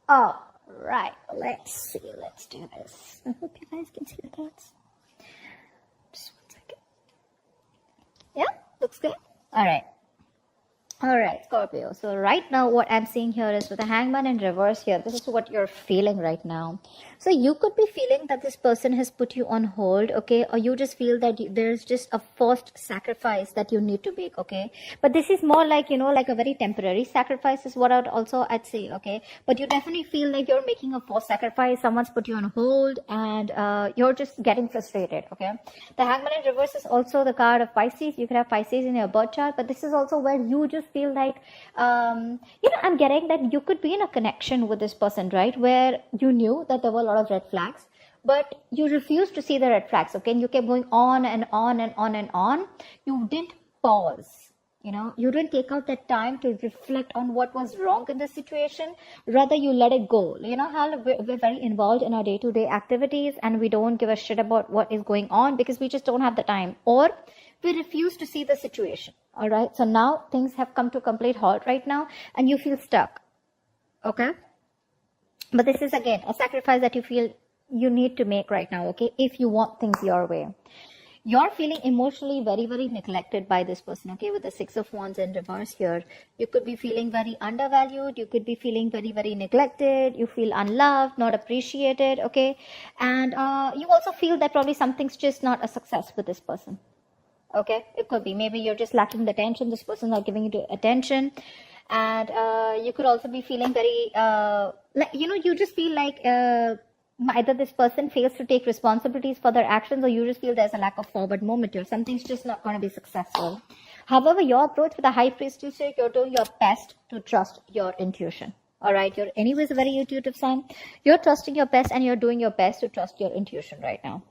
All right, let's see. Let's do this. I hope you guys can see the cards. Just 1 second. Yeah, looks good. All right, Scorpio. So right now what I'm seeing here is with the hangman in reverse here, this is what you're feeling right now. So you could be feeling that this person has put you on hold, okay? Or you just feel that there's just a forced sacrifice that you need to make, okay? But this is more like, like a very temporary sacrifice is what I'd say, okay? But you definitely feel like you're making a forced sacrifice. Someone's put you on hold and you're just getting frustrated, okay? The hangman in reverse is also the card of Pisces. You could have Pisces in your birth chart, but this is also where you just feel like, I'm getting that you could be in a connection with this person, right? Where you knew that there were a lot of red flags, but you refused to see the red flags, okay? And you kept going on and on and on and on. You didn't pause. You didn't take out that time to reflect on what was wrong in the situation. Rather, you let it go. How we're very involved in our day-to-day activities and we don't give a shit about what is going on because we just don't have the time, or we refuse to see the situation. All right. So now things have come to a complete halt right now and you feel stuck. Okay. But this is again a sacrifice that you feel you need to make right now. Okay. If you want things your way. You're feeling emotionally very, very neglected by this person, okay, with the 6 of Wands in reverse here. You could be feeling very undervalued. You could be feeling very, very neglected. You feel unloved, not appreciated, okay. And you also feel that probably something's just not a success with this person, okay. It could be. Maybe you're just lacking the attention. This person's not giving you attention. And you could also be feeling very, you just feel like... either this person fails to take responsibilities for their actions, or you just feel there's a lack of forward movement here. Something's just not going to be successful. However, your approach with the high priestess, you're doing your best to trust your intuition. All right. You're anyways a very intuitive sign. You're trusting your best and you're doing your best to trust your intuition right now.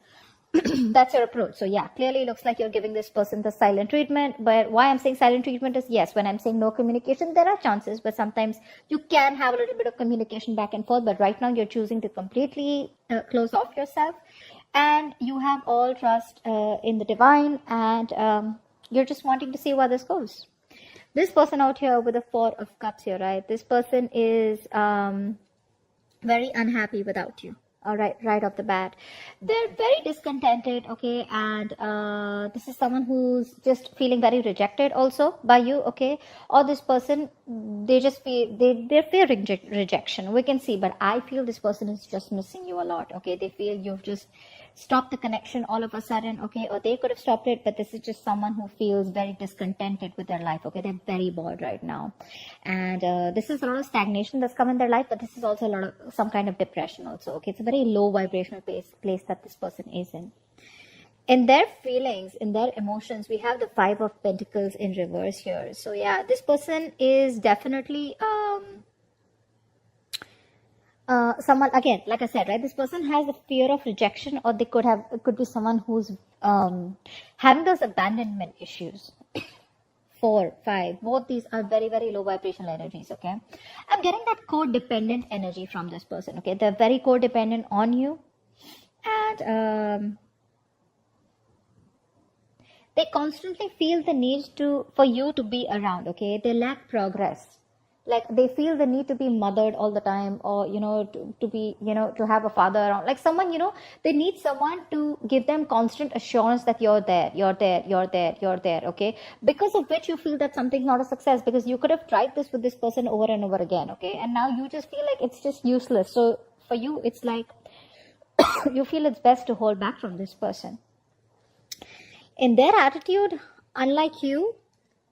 That's your approach. So yeah, clearly looks like you're giving this person the silent treatment. But why I'm saying silent treatment is, yes, when I'm saying no communication, there are chances, but sometimes you can have a little bit of communication back and forth. But right now you're choosing to completely close off yourself, and you have all trust in the divine, and you're just wanting to see where this goes. This person out here with the 4 of Cups here, right? This person is very unhappy without you. All right off the bat, they're very discontented, okay, and this is someone who's just feeling very rejected also by you, okay, or this person, they just feel they're fearing rejection, we can see, but I feel this person is just missing you a lot, okay. They feel you've just stopped the connection all of a sudden, okay, or they could have stopped it, but this is just someone who feels very discontented with their life, okay. They're very bored right now, and this is a lot of stagnation that's come in their life, but this is also a lot of some kind of depression also, okay. It's a very low vibrational place that this person is in. In their feelings, in their emotions, we have the 5 of Pentacles in reverse here. So yeah, this person is definitely someone, again, like I said, right, this person has a fear of rejection, or they could be someone who's having those abandonment issues. 4, 5, both these are very, very low vibrational energies, okay. I'm getting that codependent energy from this person, okay. They're very codependent on you, and they constantly feel the need for you to be around, okay. They lack progress. Like they feel the need to be mothered all the time, or to be to have a father around, like someone, they need someone to give them constant assurance that you're there, okay, because of which you feel that something's not a success, because you could have tried this with this person over and over again, okay, and now you just feel like it's just useless. So for you, it's like you feel it's best to hold back from this person. In their attitude, unlike you,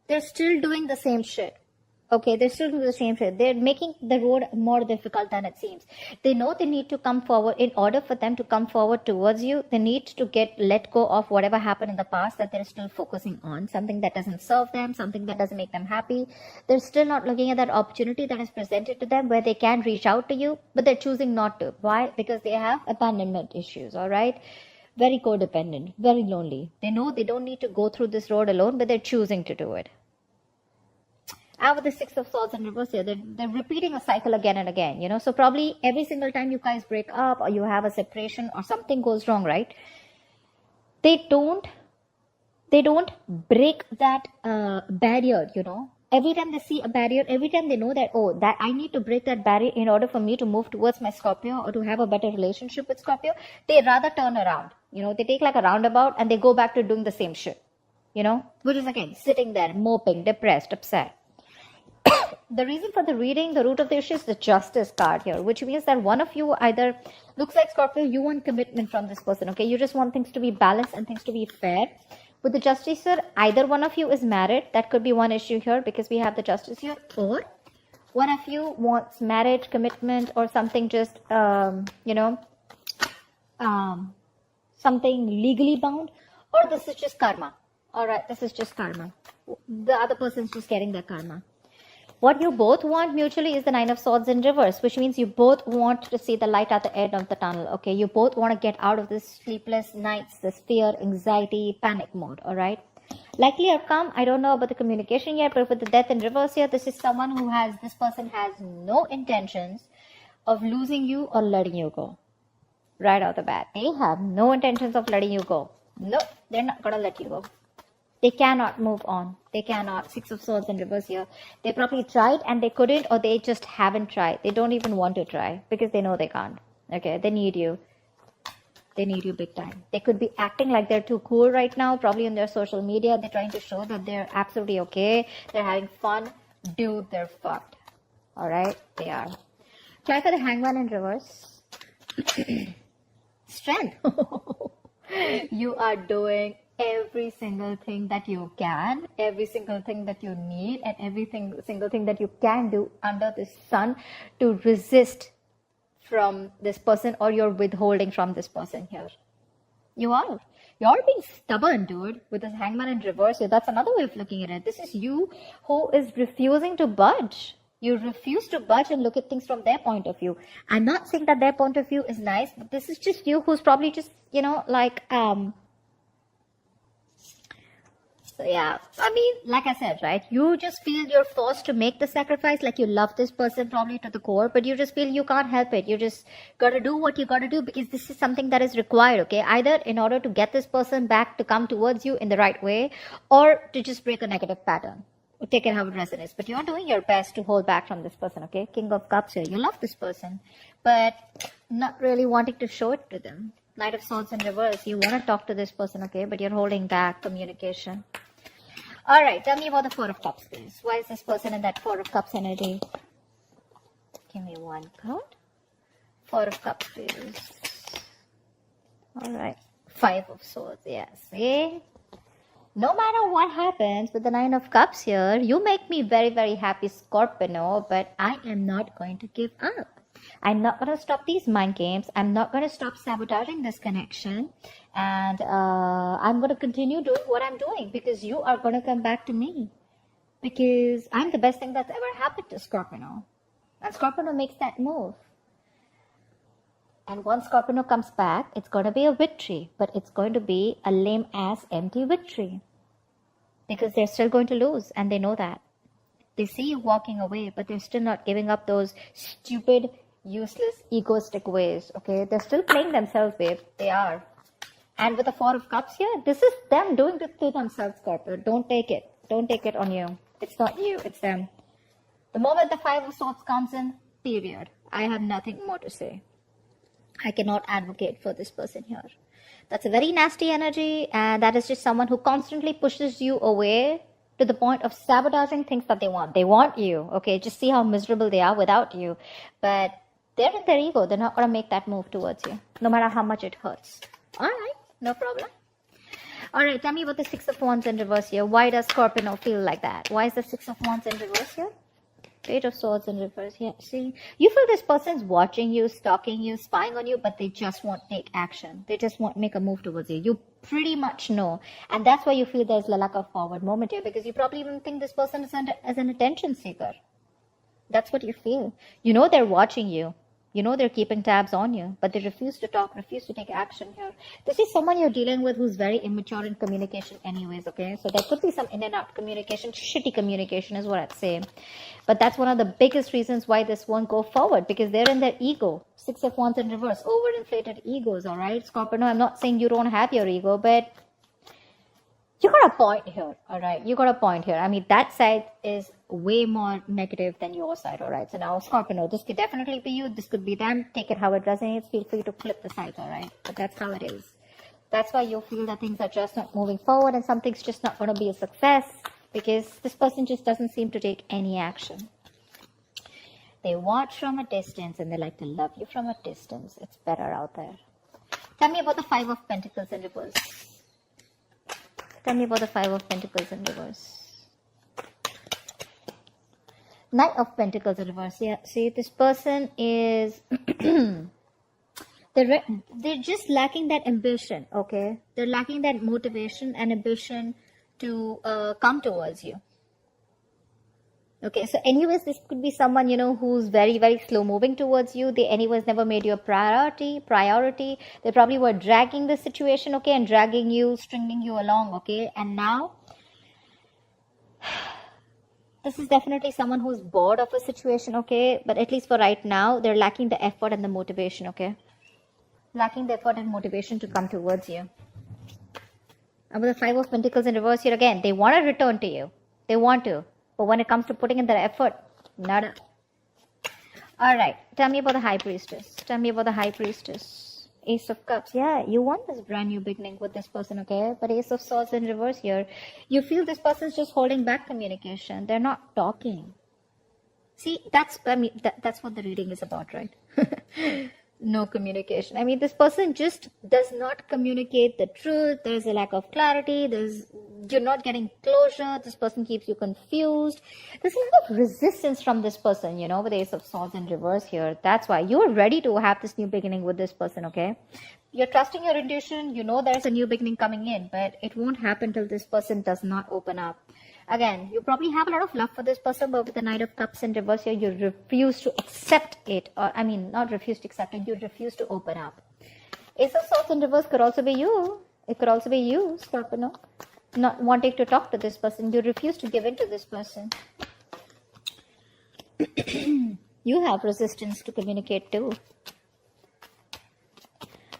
they're still doing the same shit. Okay, they're still doing the same shit. They're making the road more difficult than it seems. They know they need to come forward. In order for them to come forward towards you, they need to let go of whatever happened in the past that they're still focusing on. Something that doesn't serve them, something that doesn't make them happy. They're still not looking at that opportunity that is presented to them where they can reach out to you, but they're choosing not to. Why? Because they have abandonment issues, all right? Very codependent, very lonely. They know they don't need to go through this road alone, but they're choosing to do it. And with the 6 of Swords in reverse here, they're repeating a cycle again and again, So probably every single time you guys break up, or you have a separation, or something goes wrong, right? They don't break that barrier, every time they see a barrier, every time they know that, oh, that I need to break that barrier in order for me to move towards my Scorpio or to have a better relationship with Scorpio, they rather turn around. They take like a roundabout and they go back to doing the same shit. Which is again sitting there, moping, depressed, upset. The reason for the reading, the root of the issue is the Justice card here, which means that one of you either looks like Scorpio, you want commitment from this person, okay? You just want things to be balanced and things to be fair. With the Justice here, either one of you is married. That could be one issue here because we have the Justice here. Or one of you wants marriage, commitment, or something just, something legally bound. Or this is just karma. All right, this is just karma. The other person's just getting their karma. What you both want mutually is the Nine of Swords in reverse, which means you both want to see the light at the end of the tunnel, okay? You both want to get out of this sleepless nights, this fear, anxiety, panic mode, all right? Likely outcome, I don't know about the communication yet, but with the Death in reverse here, this is someone this person has no intentions of losing you or letting you go. Right out the bat. They have no intentions of letting you go. No, they're not going to let you go. They cannot move on. They cannot. Six of Swords in reverse here. They probably tried and they couldn't, or they just haven't tried. They don't even want to try because they know they can't. Okay, they need you. They need you big time. They could be acting like they're too cool right now, probably on their social media. They're trying to show that they're absolutely okay. They're having fun. Dude, they're fucked. Alright, they are. Try for the Hangman in reverse. Strength. You are doing every single thing that you can, every single thing that you need, and every single thing that you can do under the sun to resist from this person, or you're withholding from this person here. You're being stubborn, dude, with this Hangman in reverse here. That's another way of looking at it. This is you who is refusing to budge. You refuse to budge and look at things from their point of view. I'm not saying that their point of view is nice, but this is just you who's probably just, so yeah, I mean, like I said, right, you just feel you're forced to make the sacrifice, like you love this person probably to the core, but you just feel you can't help it. You just gotta do what you gotta do because this is something that is required, okay? Either in order to get this person back to come towards you in the right way, or to just break a negative pattern. Take it how it resonates. But you're doing your best to hold back from this person, okay? King of Cups here. You love this person, but not really wanting to show it to them. Knight of Swords in reverse. You want to talk to this person, okay? But you're holding back communication. Alright, tell me about the Four of Cups, please. Why is this person in that Four of Cups energy? Give me one card. Four of Cups, please. Alright. Five of Swords, yes. See? No matter what happens with the Nine of Cups here, you make me very, very happy, Scorpio, but I am not going to give up. I'm not going to stop these mind games. I'm not going to stop sabotaging this connection. And I'm going to continue doing what I'm doing because you are going to come back to me. Because I'm the best thing that's ever happened to Scorpio. And Scorpio makes that move. And once Scorpio comes back, it's going to be a victory. But it's going to be a lame-ass empty victory. Because they're still going to lose. And they know that. They see you walking away, but they're still not giving up those stupid, useless, egoistic ways. Okay? They're still playing themselves, babe. They are. And with the Four of Cups here, this is them doing this to themselves, Scorpio. Don't take it. Don't take it on you. It's not you. It's them. The moment the Five of Swords comes in, period. I have nothing more to say. I cannot advocate for this person here. That's a very nasty energy, and that is just someone who constantly pushes you away to the point of sabotaging things that they want. They want you, okay? Just see how miserable they are without you. But they're in their ego. They're not going to make that move towards you, no matter how much it hurts. All right, no problem. All right, tell me about the Six of Wands in reverse here. Why does Scorpio feel like that? Why is the Six of Wands in reverse here? Page of Swords in reverse. Yeah, see, you feel this person's watching you, stalking you, spying on you, but they just won't take action. They just won't make a move towards you. You pretty much know. And that's why you feel there's a lack of forward moment here, because you probably even think this person is as an attention seeker. That's what you feel. You know they're watching you. You know they're keeping tabs on you, but they refuse to talk, refuse to take action here. This is someone you're dealing with who's very immature in communication anyways, okay? So there could be some in and out communication, shitty communication is what I'd say. But that's one of the biggest reasons why this won't go forward, because they're in their ego. Six of Wands in reverse, overinflated egos, all right? Scorpio, no, I'm not saying you don't have your ego, but you got a point here, all right? You got a point here. I mean, that side is way more negative than your side. All right. So now, Scorpio, this could definitely be you. This could be them. Take it how it resonates. Feel free to flip the sides. All right. But that's how it is. That's why you feel that things are just not moving forward and something's just not going to be a success, because this person just doesn't seem to take any action. They watch from a distance and they like to love you from a distance. It's better out there. Tell me about the Five of Pentacles in reverse. Tell me about the Five of Pentacles in reverse. Knight of Pentacles in reverse. Yeah, see, this person is... they're just lacking that ambition, okay? They're lacking that motivation and ambition to come towards you. Okay, so anyways, this could be someone, you know, who's very, very slow moving towards you. They anyways never made you a priority. They probably were dragging the situation, okay, and dragging you, stringing you along, okay? And now, this is definitely someone who's bored of a situation, okay? But at least for right now, they're lacking the effort and the motivation, okay? Lacking the effort and motivation to come towards you. And with the Five of Pentacles in reverse here again, they want to return to you. They want to. But when it comes to putting in their effort, nada. Alright, tell me about the High Priestess. Tell me about the High Priestess. Ace of Cups. Yeah, you want this brand new beginning with this person, okay? But Ace of Swords in reverse here. You feel this person's just holding back communication. They're not talking. See, that's what the reading is about, right? No communication. I mean, this person just does not communicate the truth. There's a lack of clarity. You're not getting closure. This person keeps you confused. There's a lot of resistance from this person, you know, with Ace of Swords in reverse here. That's why you're ready to have this new beginning with this person, okay? You're trusting your intuition. You know there's a new beginning coming in, but it won't happen till this person does not open up. Again, you probably have a lot of love for this person, but with the Knight of Cups in reverse here, you refuse to accept it. Or, I mean, not refuse to accept it, you refuse to open up. Ace of Swords in reverse could also be you. It could also be you, Scorpio. Not wanting to talk to this person. You refuse to give in to this person. You have resistance to communicate too.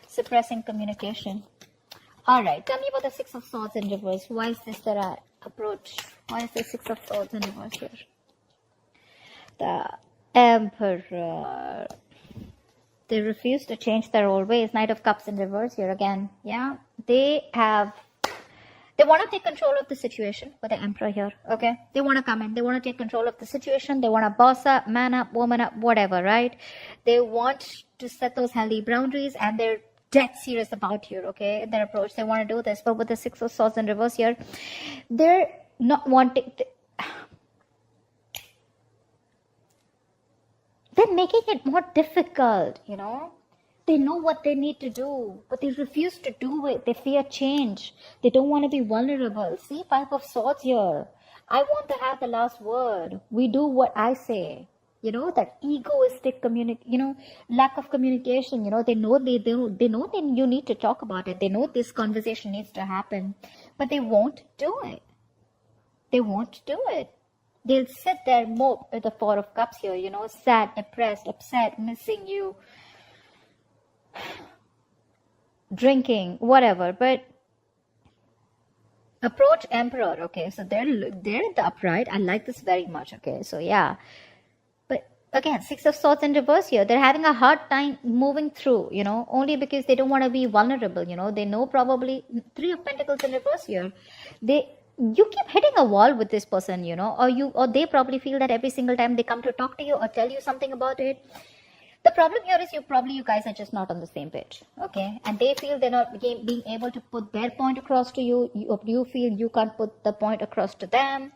Suppressing communication. Alright, tell me about the Six of Swords in reverse. Why is this the approach? Why is the Six of Swords in reverse here? The Emperor. They refuse to change their old ways. Knight of Cups in reverse here again. Yeah, they want to take control of the situation with the Emperor here, okay? They want to come in. They want to take control of the situation. They want to boss up, man up, woman up, whatever, right? They want to set those healthy boundaries, and they're dead serious about you, okay? Their approach, they want to do this. But with the Six of Swords in reverse here, they're not wanting... They're making it more difficult, you know? They know what they need to do, but they refuse to do it. They fear change. They don't want to be vulnerable. See, Five of Swords here. I want to have the last word. We do what I say. You know, that egoistic lack of communication. You know, they know you need to talk about it. They know this conversation needs to happen, but they won't do it. They won't do it. They'll sit there, mope with the Four of Cups here, you know, sad, depressed, upset, missing you, drinking, whatever. But approach Emperor, okay, so they're in the upright. I like this very much, okay, so yeah. But again, Six of Swords in reverse here. They're having a hard time moving through, you know, only because they don't want to be vulnerable, you know. They know probably Three of Pentacles in reverse here. You keep hitting a wall with this person, you know, or they probably feel that every single time they come to talk to you or tell you something about it. The problem here is you guys are just not on the same page, okay? And they feel they're not being able to put their point across to you. You feel you can't put the point across to them.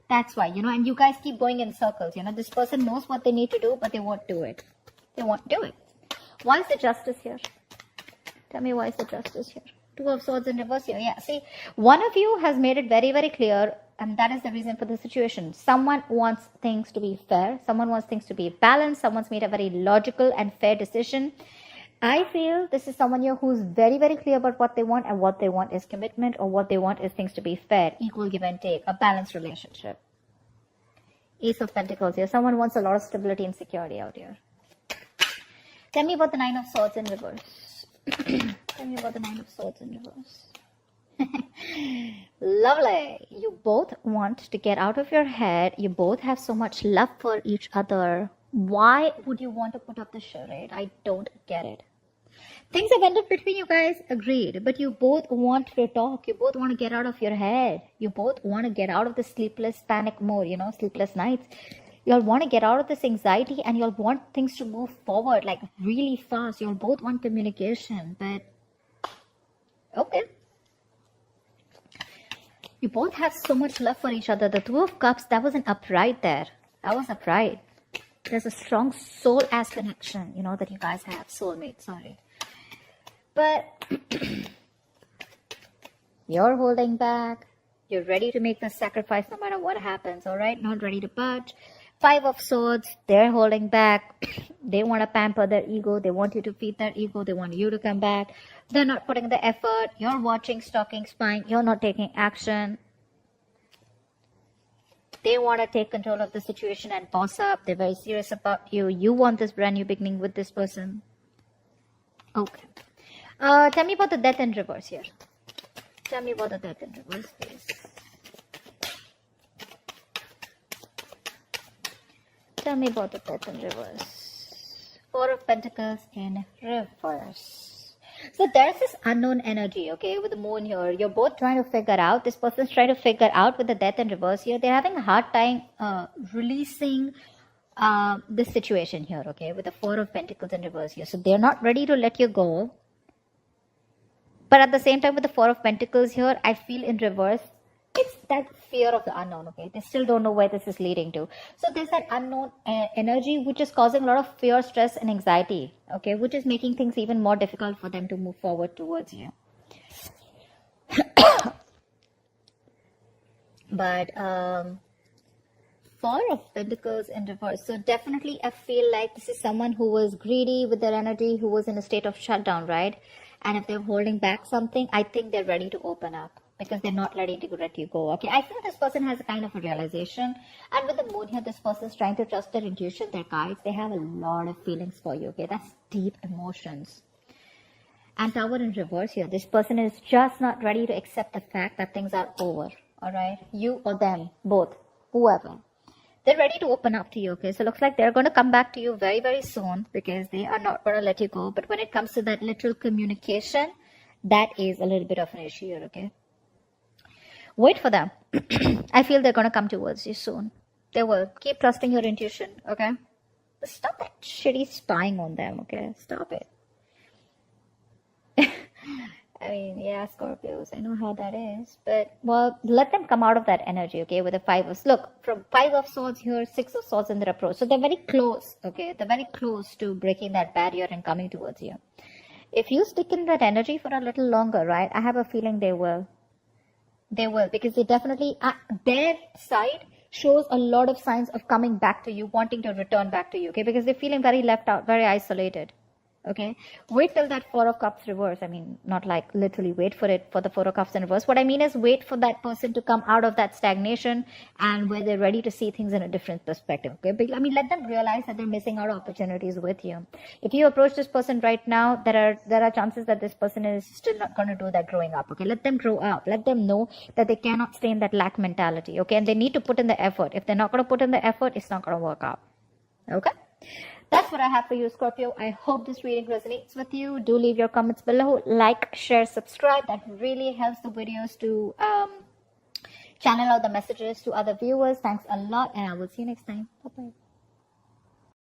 That's why, you know, and you guys keep going in circles, you know. This person knows what they need to do, but they won't do it. They won't do it. Why is the Justice here? Tell me, why is the Justice here? Two of Swords in reverse here. Yeah, see, one of you has made it very, very clear, and that is the reason for the situation. Someone wants things to be fair. Someone wants things to be balanced. Someone's made a very logical and fair decision. I feel this is someone here who's very, very clear about what they want, and what they want is commitment, or what they want is things to be fair, equal give and take, a balanced relationship. Ace of Pentacles here. Someone wants a lot of stability and security out here. Tell me about the Nine of Swords in reverse. Tell me about the Nine of Swords in reverse. Lovely. You both want to get out of your head. You both have so much love for each other. Why would you want to put up the charade? I don't get it. Things have ended between you guys, agreed. But you both want to talk. You both want to get out of your head. You both want to get out of the sleepless panic mode, sleepless nights. You'll want to get out of this anxiety and you'll want things to move forward like really fast. You'll both want communication, but okay. You both have so much love for each other. The Two of Cups, that was an upright there. That was upright. There's a strong soul-ass connection, that you guys have. Soulmate, sorry. But you're holding back. You're ready to make the sacrifice no matter what happens, all right? Not ready to budge. Five of Swords, they're holding back. They want to pamper their ego. They want you to feed their ego. They want you to come back. They're not putting the effort. You're watching, stalking, spying. You're not taking action. They want to take control of the situation and boss up. They're very serious about you. You want this brand new beginning with this person. Okay. Tell me about the Death in reverse here. Tell me about the Death in reverse, please. Tell me about the Death in reverse. Four of Pentacles in reverse. So there's this unknown energy, okay, with the moon here. You're both trying to figure out. This person's trying to figure out with the Death in reverse here. They're having a hard time releasing this situation here, okay, with the Four of Pentacles in reverse here. So they're not ready to let you go. But at the same time, with the Four of Pentacles here, I feel in reverse, it's that fear of the unknown, okay? They still don't know where this is leading to. So there's that unknown energy which is causing a lot of fear, stress, and anxiety, okay? Which is making things even more difficult for them to move forward towards you. But Four of Pentacles in reverse. So definitely I feel like this is someone who was greedy with their energy, who was in a state of shutdown, right? And if they're holding back something, I think they're ready to open up. Because they're not ready to let you go. Okay, I feel this person has a kind of a realization. And with the moon here, this person is trying to trust their intuition, their guides. They have a lot of feelings for you. Okay, that's deep emotions. And Tower in reverse here. This person is just not ready to accept the fact that things are over. Alright, you or them, both, whoever. They're ready to open up to you. Okay, so looks like they're going to come back to you very, very soon. Because they are not going to let you go. But when it comes to that literal communication, that is a little bit of an issue here. Okay. Wait for them. I feel they're going to come towards you soon. They will. Keep trusting your intuition, okay? Stop that shitty spying on them, okay? Stop it. I mean, yeah, Scorpios, I know how that is. But, well, let them come out of that energy, okay? With the Five of... Look, from Five of Swords here, Six of Swords in their approach. So they're very close, okay? They're very close to breaking that barrier and coming towards you. If you stick in that energy for a little longer, right? I have a feeling they will. They will, because they definitely, their side shows a lot of signs of coming back to you, wanting to return back to you, okay? Because they're feeling very left out, very isolated, okay? Wait till that Four of Cups reverse. I mean, not like literally wait for it, for the Four of Cups in reverse. What I mean is wait for that person to come out of that stagnation and where they're ready to see things in a different perspective, okay? But, I mean, let them realize that they're missing out opportunities with you. If you approach this person right now, there are chances that this person is still not going to do that growing up, okay? Let them grow up. Let them know that they cannot stay in that lack mentality, okay? And they need to put in the effort. If they're not going to put in the effort, it's not going to work out, okay? That's what I have for you, Scorpio. I hope this reading resonates with you. Do leave your comments below. Like, share, subscribe. That really helps the videos to channel out the messages to other viewers. Thanks a lot, and I will see you next time. Bye-bye.